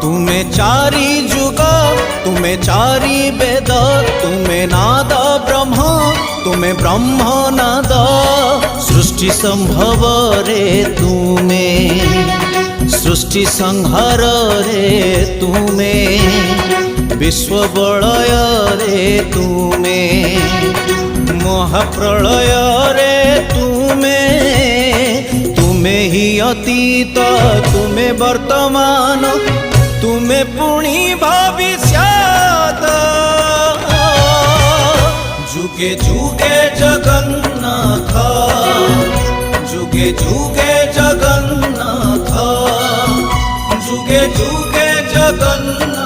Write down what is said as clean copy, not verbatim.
तुमे चारि जुग तुमे चारि वेद तुमे नाद ब्रह्म तुमे ब्रह्म नाद सृष्टि संभव रे तुमे सृष्टि संहार रे तुमे विश्व बलय रे तुमे महाप्रलय रे तुमे तुमे ही अतीत तुमे वर्तमान तुमे पुणी भविष्यत जुगे जुगे जगन्नाथ जुगे जुगे जगन्नाथ जुगे जुगे जगन्नाथ।